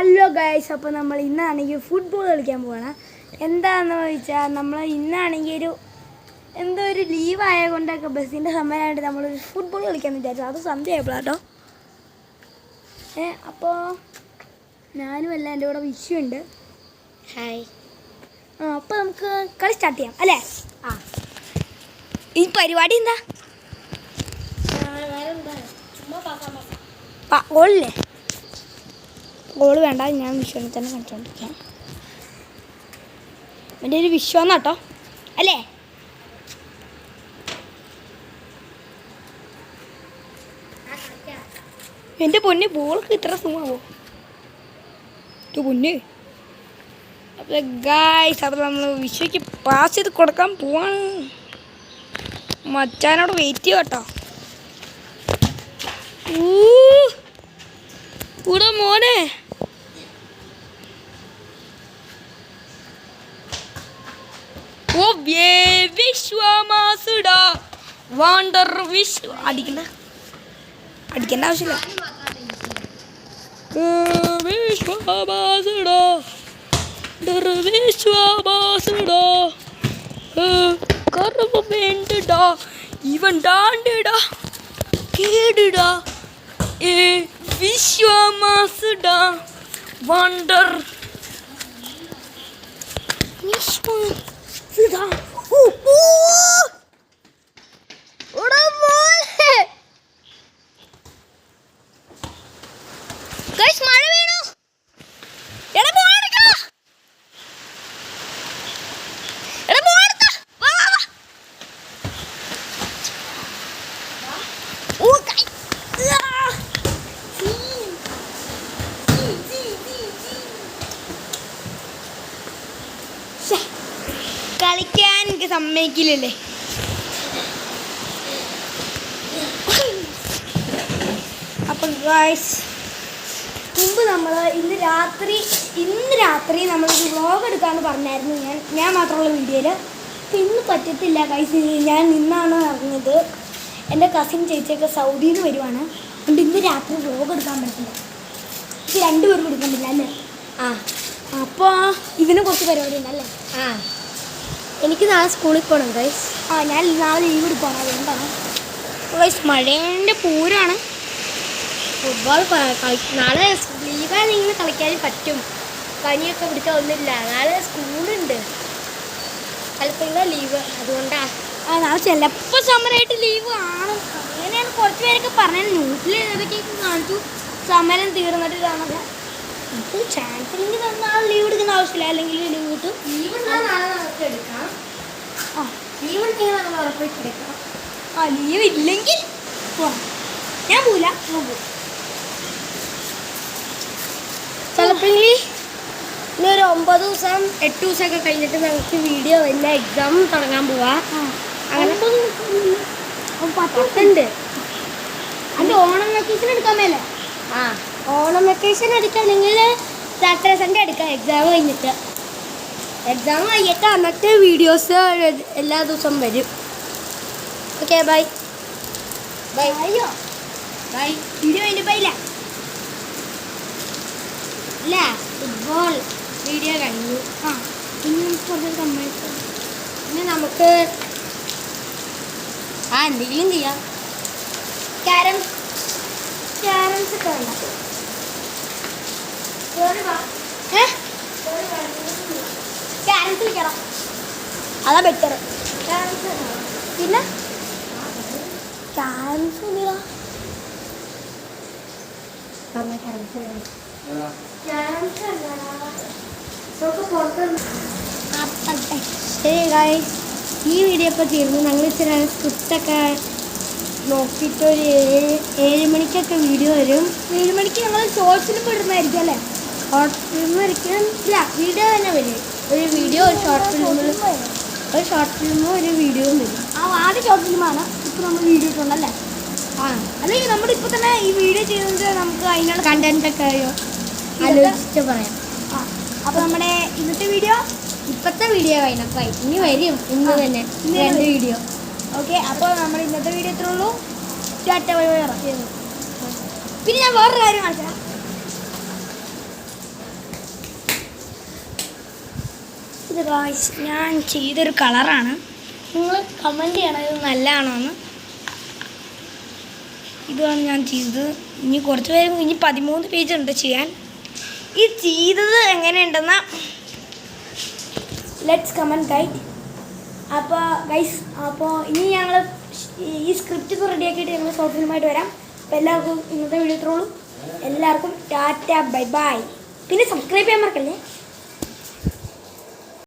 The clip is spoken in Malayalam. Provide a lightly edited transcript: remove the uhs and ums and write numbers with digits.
ഹലോ ഗൈസ്, അപ്പോൾ നമ്മൾ ഇന്നാണെങ്കിൽ ഫുട്ബോൾ കളിക്കാൻ പോകണം. എന്താണെന്ന് ചോദിച്ചാൽ നമ്മൾ ഇന്നാണെങ്കിൽ എന്തോ ഒരു ലീവ് ആയതുകൊണ്ടൊക്കെ ബസ്സിൻ്റെ സമയമായിട്ട് നമ്മളൊരു ഫുട്ബോൾ കളിക്കാമെന്ന് വിചാരിച്ചു. അത് സന്ധ്യ ആയപ്പോഴാട്ടോ. അപ്പോൾ ഞാനും എല്ലാം എൻ്റെ കൂടെ വിഷുണ്ട്. ഹായ്. അപ്പോൾ നമുക്ക് കളി സ്റ്റാർട്ട് ചെയ്യാം അല്ലേ? ഈ പരിപാടി എന്താ? ഗോളില്ലേ? ഗോള് വേണ്ട, ഞാൻ വിഷുവിനെ തന്നെ കണ്ടുകൊണ്ടിരിക്കാം. എൻ്റെ ഒരു വിശ്വാസം കേട്ടോ അല്ലേ? എൻ്റെ പൊന്ന്, ബോൾക്ക് ഇത്ര സുഖമാവോ പൊന്ന്? അപ്പോൾ ഗായ്സ്, അപ്പോൾ നമ്മൾ വിഷുക്ക് പാസ് ചെയ്ത് കൊടുക്കാൻ പോവാണ്. മച്ചാനോട് വെയിറ്റ് ചെയ്യാം കേട്ടോ. കൂടെ മോനെ, ഓ വിശ്വാമാസുടാ വാണ്ടർ വിശ്വ അടിക്കണ്ട ആവശ്യമില്ല. വിശ്വാമാസുടാ വിശ്വാമാസുടാ കർമ്മ വേണ്ടടാ ഇവൻ ഡാണ്ടടാ കേടുടാ വിശ്വാമാസുടാ വാണ്ടർ വിശ്വാസുടാ. മഴ വീണു. കളിക്കാൻ എനിക്ക് സമ്മതിക്കില്ലല്ലേ? അപ്പം ഗായ്സ്, മുമ്പ് നമ്മൾ ഇന്ന് രാത്രി നമ്മളൊരു വ്ളോഗ് എടുക്കാമെന്ന് പറഞ്ഞായിരുന്നു. ഞാൻ മാത്രമുള്ള വീഡിയോയിൽ. അപ്പം ഇന്ന് പറ്റത്തില്ല ഗായ്സ്. ഞാൻ ഇന്നാണ് അറിഞ്ഞത് എൻ്റെ കസിൻ ചേച്ചിയൊക്കെ സൗദിയിൽ നിന്ന് വരുവാണ്. അതുകൊണ്ട് ഇന്ന് രാത്രി വ്ളോഗ് എടുക്കാൻ പറ്റില്ല. ഇത് രണ്ടുപേരും എടുക്കാൻ പറ്റില്ല അല്ലേ? അപ്പോൾ ഇതിന് കുറച്ച് പരിപാടി ഉണ്ടല്ലേ? എനിക്ക് നാളെ സ്കൂളിൽ പോകണം ഗൈസ്. ഞാൻ നാളെ ലീവ് എടുക്കണം. അതുകൊണ്ടാണ് ഗൈസ്. മഴേൻ്റെ പൂരാണ്. ഫുട്ബോൾ നാളെ ലീവാണെങ്കിൽ കളിക്കാനും പറ്റും. പനിയൊക്കെ പിടിച്ചാൽ ഒന്നുമില്ല. നാളെ സ്കൂളുണ്ട്, ചിലപ്പോൾ ലീവ്. അതുകൊണ്ടാണ് നാളെ ചിലപ്പോൾ സമരമായിട്ട് ലീവ് ആണ്. അങ്ങനെയാണ് കുറച്ച് പേരൊക്കെ പറഞ്ഞത്. ന്യൂസിൽ ഏതൊക്കെ കാണിച്ചു സമരം തീർന്നിട്ടില്ലാന്നൊക്കെ. ഇപ്പോൾ ചാൻസ് ഇല്ലെങ്കിൽ നാളെ ലീവ് എടുക്കുന്ന ആവശ്യമില്ല. അല്ലെങ്കിൽ ലീവ് കിട്ടും. ലീവ് നാളെ നമുക്ക് എടുക്കാം. ലീവ് ഉണ്ടെങ്കിൽ നമ്മൾ ഉറപ്പായിട്ട് എടുക്കാം. ലീവ് ഇല്ലെങ്കിൽ ഞാൻ പോവില്ല. ചിലപ്പോൾ ഇനി ഒരു 9 ദിവസം 8 ദിവസമൊക്കെ കഴിഞ്ഞിട്ട് നമുക്ക് വീഡിയോ വല്ല എക്സാം തുടങ്ങാൻ പോവാം. അങ്ങനെ 10 അതിൻ്റെ ഓണം വെക്കേഷൻ എടുക്കാൻ മേലെ. ഓണം വെക്കേഷൻ എടുക്കുകയാണെങ്കിൽ സാറ്റർഡേ സൺഡേ എടുക്കാം. എക്സാം കഴിഞ്ഞിട്ട് അന്നത്തെ വീഡിയോസ് എല്ലാ ദിവസവും വരും. Okay, bye. അയ്യോ ബൈ. വീഡിയോ അതിൻ്റെ പൈല ഇല്ല, ഫുട്ബോൾ വീഡിയോ കഴിഞ്ഞു. ഇനി നമുക്ക് കുറച്ച് സമ്മതിച്ചു. ഇനി നമുക്ക് എന്തെങ്കിലും ചെയ്യാം. ക്യാരംസ് ഒക്കെ വേണ്ട. ക്യാരംസ് കളിക്കണം, അതാ ബെറ്റർ. പിന്നെ ക്യാരംസ് ശരി ഗൈസ്, ഈ വീഡിയോ ഇപ്പോൾ തീർന്നു. ഞങ്ങൾ ഇച്ചിരി സ്ക്രിപ്റ്റൊക്കെ നോക്കിയിട്ട് ഒരു 7 മണിക്കൊക്കെ വീഡിയോ വരും. 7 മണിക്ക് ഞങ്ങൾ ഷോർട്ട് ഫിലിം ഇടുന്നതായിരിക്കും അല്ലേ? ഷോർട്ട് ഫിലിം വരയ്ക്കാൻ ഇല്ല, വീഡിയോ തന്നെ വരും. ഒരു വീഡിയോ, ഒരു ഷോർട്ട് ഫിലിമും ഒരു വീഡിയോയും വരും. ആദ്യം ഷോർട്ട് ഫിലിമാണ്. ഇപ്പോൾ നമ്മൾ വീഡിയോ ഇട്ടുണ്ടല്ലേ? അല്ലെങ്കിൽ നമ്മളിപ്പോൾ തന്നെ ഈ വീഡിയോ ചെയ്യുന്നത് നമുക്ക് അതിനുള്ള കണ്ടൻറ്റൊക്കെ ആലോചിച്ചിട്ട് പറയാം. അപ്പോൾ നമ്മുടെ ഇന്നത്തെ വീഡിയോ, ഇപ്പോഴത്തെ വീഡിയോ കഴിഞ്ഞപ്പോൾ ഇനി വരും ഇന്ന് തന്നെ 2 വീഡിയോ. ഓക്കെ, അപ്പോൾ നമ്മൾ ഇന്നത്തെ വീഡിയോ ഇത്രേ ഉള്ളൂ. Tata, bye bye. പിന്നെ ഞാൻ വേറൊരു കാര്യം കാണിച്ചാൽ ഇത് ഗായ്സ് ഞാൻ ചെയ്തൊരു കളറാണ്. നിങ്ങൾ കമൻറ്റ് ചെയ്യണം ഇത് നല്ലതാണോ എന്ന്. ഇതാണ് ഞാൻ ചെയ്തത്. ഇനി കുറച്ച് പേര് ഇനി 13 പേജ് ഉണ്ട് ചെയ്യാൻ. ഈ ചെയ്തത് എങ്ങനെയുണ്ടെന്ന് ലെറ്റ്സ് കമൻറ്റ് ഗൈഡ്. അപ്പോൾ ഗൈസ് ഇനി ഞങ്ങൾ ഈ സ്ക്രിപ്റ്റ് ഒക്കെ റെഡിയാക്കിയിട്ട് ഞങ്ങൾ ഷോർട്ട് ഫിലിമായിട്ട് വരാം. അപ്പോൾ എല്ലാവർക്കും ഇന്നത്തെ വീഡിയോ ഇത്രയുള്ളൂ. എല്ലാവർക്കും ടാറ്റ ബൈ ബൈ. പിന്നെ സബ്സ്ക്രൈബ് ചെയ്യാൻ മറക്കല്ലേ.